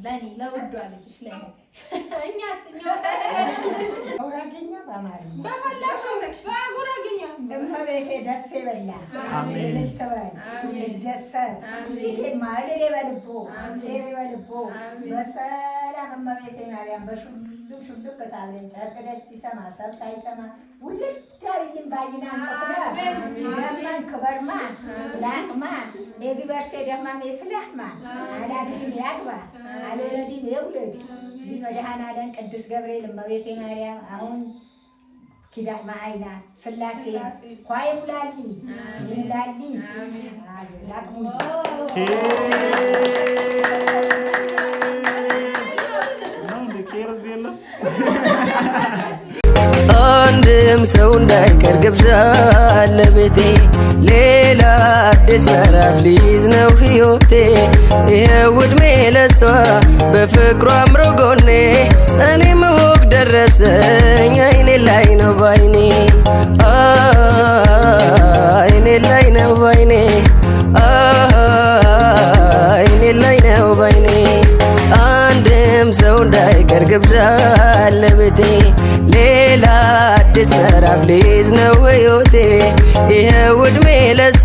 ለኔ ለውዷ ልጅሽ ለኔ እኛስ አውራገኛ በአማርኛ በፈለግሽው በጉራጌኛ እመቤቴ ደስ ይበላ አሜን ተባይ ደሰት እዚህ ማለሌ በልቦ በሰላም እመቤቴ ማርያም በሹልክ ከታብለን ጨርቅ ደስ ይሰማ ሰብታ ይሰማ ውልዳይም ባይና እንቀፍላ ለማን ክበርማ ላክማ የዚህ በርቼ ደማም ይስለህማ አላድም ያግባ አለለዲም ይውለድ እዚህ መድኃኔዓለም ቅዱስ ገብርኤል እመቤቴ ማርያም አሁን ኪዳነ ማይና ስላሴ ኳይ ሙላሊ ይላሊ ላቅሙ አንድም ሰው እንዳይቀር ግብዣ ለቤቴ ሌላ አዲስ ምዕራፍ ሊይዝ ነው ሕይወቴ ይኸው ዕድሜ ለሷ በፍቅሯ አምሮ ጎኔ እኔም ወግ ደረሰኝ አይኔ ላይ ነው ባይኔ አይኔ ላይ ነው ባይኔ አይኔ ላይ ነው ባይኔ አንድም ሰው እንዳይቀር ግብዣ ለቤቴ ሌላ አዲስ ምዕራፍ ሊይዝ ነው ሕይወቴ ይኸው ዕድሜ ለሷ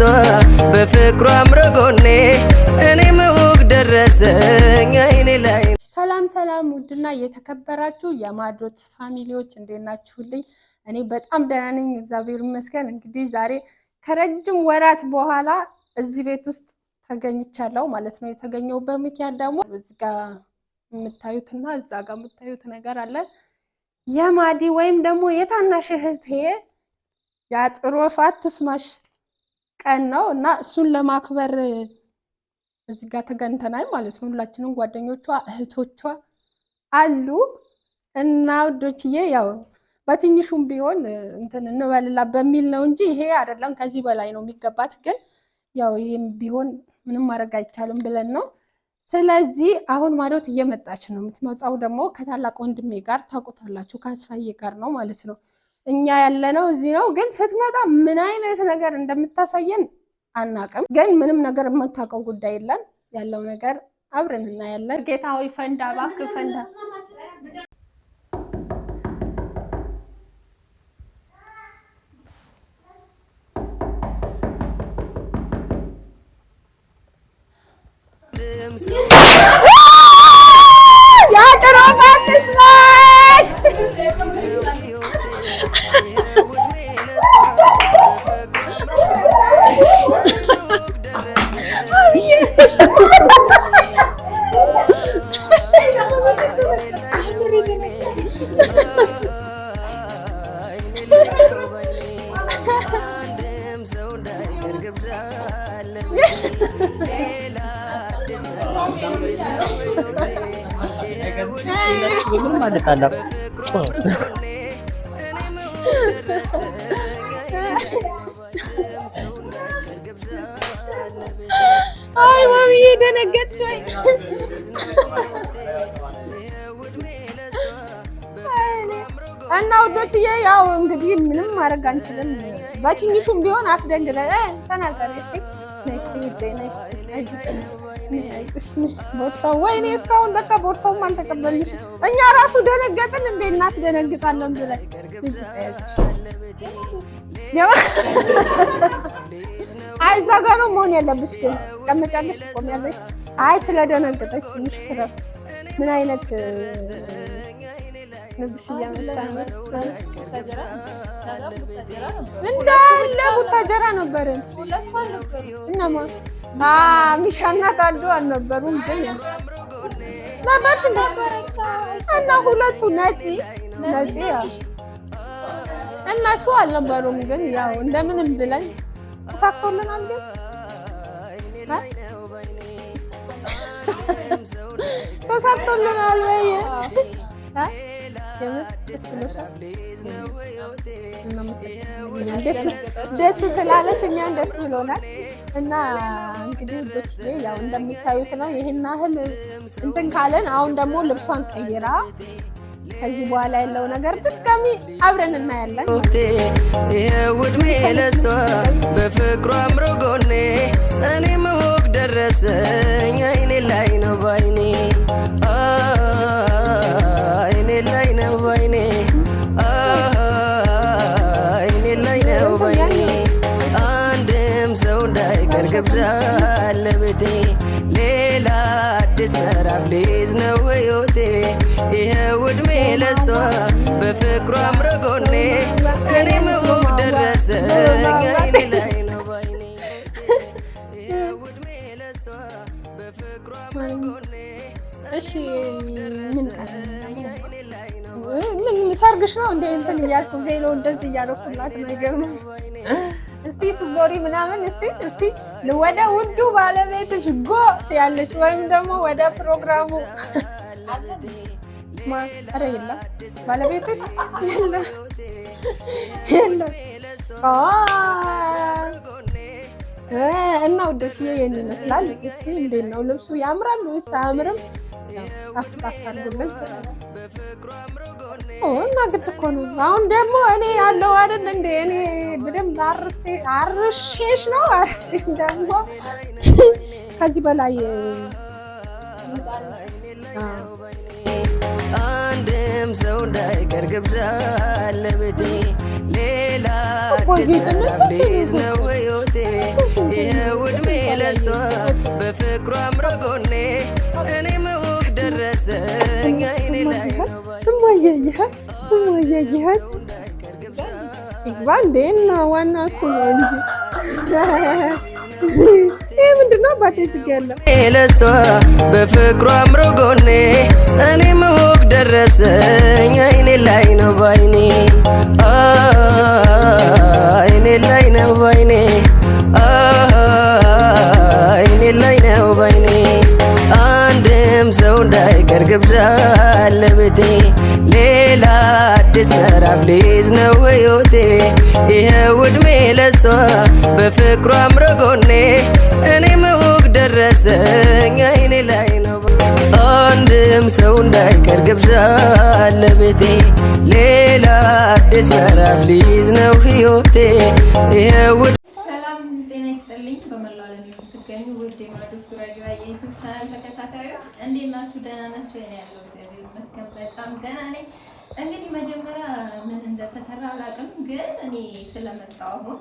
በፍቅሯ አምሮ ጎኔ እኔም ወግ ደረሰኝ አይኔ ላይ። ሰላም ሰላም፣ ውድና የተከበራችሁ የማዶት ፋሚሊዎች እንዴት ናችሁልኝ? እኔ በጣም ደህና ነኝ፣ እግዚአብሔር ይመስገን። እንግዲህ ዛሬ ከረጅም ወራት በኋላ እዚህ ቤት ውስጥ ተገኝቻለሁ ማለት ነው። የተገኘሁበት ምክንያት ደግሞ እዚህ ጋር የምታዩትና እዛ ጋር የምታዩት ነገር አለ። የማዲ ወይም ደግሞ የታናሽ እህቴ የአጥሮፋት ትስማሽ ቀን ነው እና እሱን ለማክበር እዚህ ጋር ተገኝተናል ማለት ነው። ሁላችንም ጓደኞቿ እህቶቿ አሉ እና ውዶችዬ ያው በትንሹም ቢሆን እንትን እንበልላ በሚል ነው እንጂ ይሄ አይደለም ከዚህ በላይ ነው የሚገባት። ግን ያው ይሄም ቢሆን ምንም ማድረግ አይቻልም ብለን ነው። ስለዚህ አሁን ማዶት እየመጣች ነው። የምትመጣው ደግሞ ከታላቅ ወንድሜ ጋር ታውቁታላችሁ፣ ከአስፋዬ ጋር ነው ማለት ነው። እኛ ያለነው እዚህ ነው። ግን ስትመጣ ምን አይነት ነገር እንደምታሳየን አናቅም። ግን ምንም ነገር የማታውቀው ጉዳይ የለም። ያለው ነገር አብረን እናያለን። ጌታ ሆይ ፈንዳ፣ እባክህ ፈንዳ። የአጥሮፋት ትስማሽ አይ ማሚዬ ደነገጥሽ ወይ? እና ውዶችዬ ያው እንግዲህ ምንም ማድረግ አንችልም። በትንሹም ቢሆን አስደንግጠ ተናገር እስቲ ቦርሳው ወይኔ እስካሁን በቃ ቦርሳውም አልተቀበልሽ። እኛ ራሱ ደነገጥን እንዴ እናስደነግጣለን ብለን አይ እዛ ጋ ነው መሆን ያለብሽ። ግን ቀመጫለሽ ትቆሚያለሽ። አይ ስለደነገጠች ትንሽ ትረፍ። ምን አይነት ንብሽ እያመጣ ነው እንዳለ ቡታጀራ ነበርን። እነማ ሚሻና ታዱ አልነበሩም ግን ነበርሽ እና ሁለቱ ነፂ እነሱ አልነበሩም ግን ያው እንደምንም ብለን ተሳክቶልናል። ግን ተሳክቶልናል ወይ ደስ ስላለሽ እኛም ደስ ብሎናል። እና እንግዲህ ልጆች ያው እንደምታዩት ነው። ይሄን ያህል እንትን ካለን አሁን ደግሞ ልብሷን ቀይራ ከዚህ በኋላ ያለው ነገር ድጋሚ አብረን እናያለን። ይሄው ዕድሜ ለሷ በፍቅሯ አምሮ ጎኔ እኔም ወግ ደረሰኝ አይኔ ላይ ነው ባይኔ አይኔ ላይ ነው ባይኔ አይኔ ላይ ነው ባይኔ አንድም ሰው እንዳይቀር ግብዣ ለቤቴ ሌላ አዲስ ምዕራፍ ሊይዝ ነው ሕይወቴ ይሄው ዕድሜ ለሷ በፍቅሯ አምሮ ጎኔ እኔም ወግ ደረሰኝ አይኔ ላይ ነው ባይኔ ይሄው ዕድሜ ለሷ በፍቅሯ አምሮ ጎኔ እሺ ምን ቀረ? ምን ሰርግሽ ነው እንዴ? እንትን እያልኩ ቬሎ እንደዚህ እያደረኩላት ነገር ነው። እስቲ ስዞሪ ምናምን እስቲ ወደ ውዱ ባለቤትሽ ጎ ያለሽ ወይም ደግሞ ወደ ፕሮግራሙ ኧረ የለም ባለቤትሽ የለም እና ውዶችዬ ይሄን ይመስላል። እስቲ እንዴት ነው ልብሱ ያምራል ወይስ አያምርም? ጻፍ አድርጉልኝ። እና ግድ እኮ ነው። አሁን ደግሞ እኔ ያለው አይደል እንደ እኔ በደንብ አርሼሽ ነው ደግሞ ከዚህ በላይ አንድም ሰው እንዳይቀር ግብዣ ለቤቴ ሌላ አዲስ ምዕራፍ ሊይዝ ነው ሕይወቴ ይሄው ዕድሜ ለሷ በፍቅሯ አምሮ ጎኔ እኔም ወግ ደረሰኝ አይኔ ላይ ነው እማያያት ይግባ እንዴ ነው ዋና እሱ ነው እንጂ ይሄ ምንድነው? አባቴ ትገያለህ ለሷ በፍቅሯ አምሮ ጎኔ እኔም ወግ ደረሰኝ አይኔ ላይ ነው ባይኔ አይኔ ላይ ነው ባይኔ አይኔ ላይ ነው ባይኔ አንድም ሰው እንዳይቀር ግብዣ ለቤቴ ሌላ አዲስ ምዕራፍ ሊይዝ ነው ሕይወቴ ይሄው ዕድሜ ለሷ በፍቅሯ አምሮ ጎኔ እኔም ወግ ደረሰኝ አይኔ ላይ ነው አንድም ሰው እንዳይቀር ግብዣ ለቤቴ ሌላ አዲስ ምዕራፍ ሊይዝ ነው ሕይወቴ ይሄው ጤና ይስጥልኝ። በመላው ዓለም የምትገኙ ውድ የማዶስ ራዲዮ የዩቲዩብ ቻናል ተከታታዮች እንዴት ናችሁ? ደህና ናችሁ? እኔ ያለው እግዚአብሔር ይመስገን በጣም ደህና ነኝ። እንግዲህ መጀመሪያ ምን እንደተሰራ አላውቅም፣ ግን እኔ ስለመጣሁ አሁን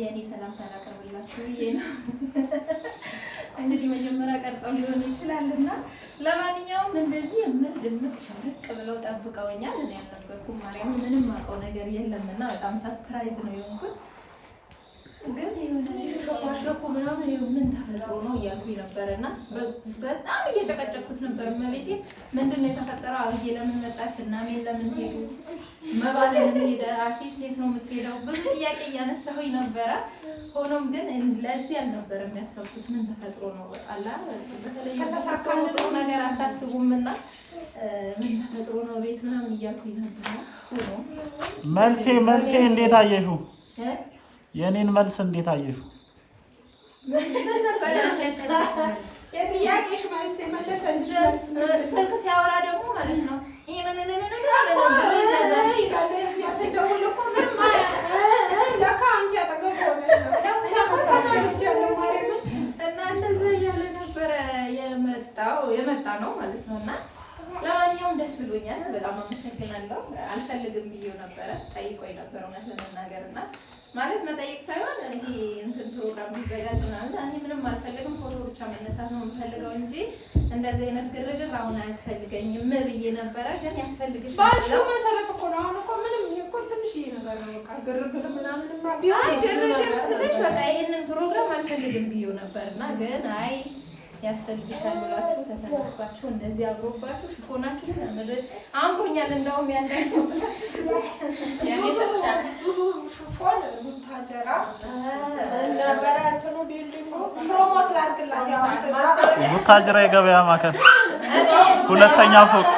የኔ ሰላም ታላቀርብላችሁ ብዬ ነው። እንግዲህ መጀመሪያ ቀርጸው ሊሆን ይችላልና ለማንኛውም እንደዚህ ድምቅ ሸርቅ ብለው ጠብቀውኛል። እኔ ያልነበርኩም ማርያም ምንም አውቀው ነገር የለምና በጣም ሰርፕራይዝ ነው የሆንኩት። ግን ሲሾሻሾኩ ምናምን ምን ተፈጥሮ ነው እያልኩኝ ነበርና በጣም እየጨቀጨኩት ነበር። እመቤቴ ምንድነው የተፈጠረው? አብዬ ለምን መጣች? እና ምን ለምን ሄዱ? መባል ለምን ሄደ? አሲስ ሴት ነው የምትሄደው? ብዙ ጥያቄ እያነሳሁኝ ነበረ። ሆኖም ግን ለዚህ አልነበረም ያሰብኩት። ምን ተፈጥሮ ነው አላ በተለይ ከተሳካው ነገር አታስቡምና ምን ተፈጥሮ ነው ቤት ምናምን እያልኩኝ ነበር። ሆኖ መልሴ እንዴት አየሽው? የኔን መልስ እንዴት አየሹ? የጥያቄሽ መልስ የመለሰልሽ ስልክ ሲያወራ ደግሞ ማለት ነው እና እንደዛ እያለ ነበረ የመጣ ነው ማለት ነው። እና ለማንኛውም ደስ ብሎኛል። በጣም አመሰግናለሁ። አልፈልግም ብዬው ነበረ፣ ጠይቆኝ ነበር እውነት ለመናገር እና ማለት መጠየቅ ሳይሆን ይሄ እንትን ፕሮግራም ሊዘጋጅ ምናምን እኔ ምንም አልፈልግም፣ ፎቶ ብቻ መነሳት ነው የምፈልገው እንጂ እንደዚህ አይነት ግርግር አሁን አያስፈልገኝም ብዬ ነበረ። ግን ያስፈልግሽ ባልሽው መሰረት እኮ ነው። አሁን እኮ ምንም እኮ ትንሽ ነገር ነው በቃ ግርግር ምናምን ቢሆን አይ ግርግር ስልሽ በቃ ይሄንን ፕሮግራም አልፈልግም ብዬው ነበርና ግን አይ ያስፈልግሻል ብላችሁ ተሰናስባችሁ እንደዚህ አብሮባችሁ ሽፎናችሁ ስለምድር አምሮኛል። እንደውም ያንዳችሁ ወጣችሁ ብዙ ሽፎን ቡታጀራ እንደነበረ እንትኑ ቢልዲንጉ ፕሮሞት ላድርግላችሁ። ቡታጀራ የገበያ ማዕከል ሁለተኛ ፎቅ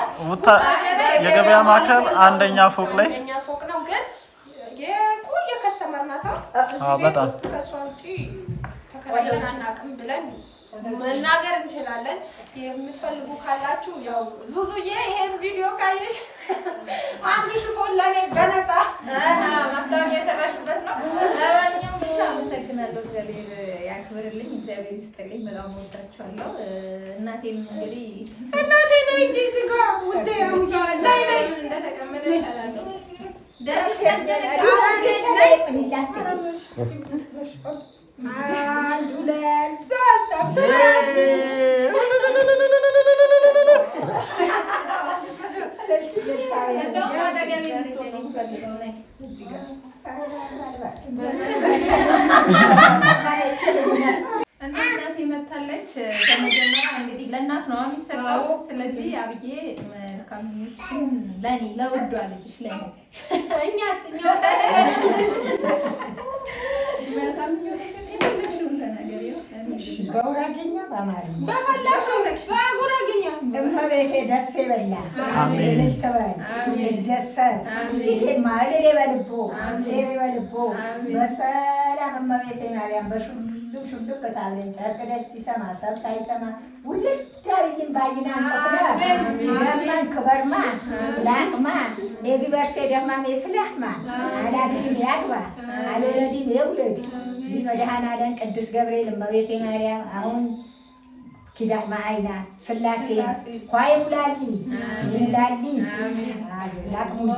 የገበያ ማዕከል አንደኛ ፎቅ ላይ ፎቅ ነው። ግን የቆየ ከስተመር ናት። እዚህ ቤት ውስጥ ከሷ ውጪ ተከራይተን አናውቅም ብለን መናገር እንችላለን። የምትፈልጉ ካላችሁ ያው ዙዙዬ ይሄን ቪዲዮ ካየሽ አንድ ሽፎን ለኔ በነፃ ማስታወቂያ የሰራሽበት ነው። ለማንኛውም ብቻ አመሰግናለሁ። እግዚአብሔር ያክብርልኝ፣ እግዚአብሔር ይስጥልኝ። በጣም ወዳችኋለሁ። እናቴም እንግዲህ እናቴ ነይ እንጂ እዚህ ጋር ውዴ እንደተቀመጠች አላለሁ አንድ ሁለት ሶስት እናቴ መታለች። በመጀመሪያ እንግዲህ ለእናት ነው የሚሰጠው። ስለዚህ አብዬ መልካምኞችን ለኔ ለውዷ ልጅሽ ለኔ እኛስ መልካምኞችን የፈለግሽውን ተናገሪ። በጉራጌኛ በአማርኛ በፈለግሽው በጉራጌኛ እመቤቴ ደስ ይበላ ልጅ ትበል ይደሰት ማልሌ በልቦ በልቦ በሰላም እመቤቴ ማርያም በሹልም ሹልም ከታብለን ጨርቅ ደስ ይሰማ ሰብታ ይሰማ ውልድ አብይን ባይና እንቅፍለ ደማን ክበርማ ላክማ የዚህ በርቼ ደማም የስላህማ አላድም ያግባ አልወለድም የውለድ እዚህ መድኃኔዓለም ቅዱስ ገብርኤል እመቤቴ ማርያም አሁን ኪዳን ማይና ስላሴ ኳይ ሙላሊ ሙላሊ ላቅሙ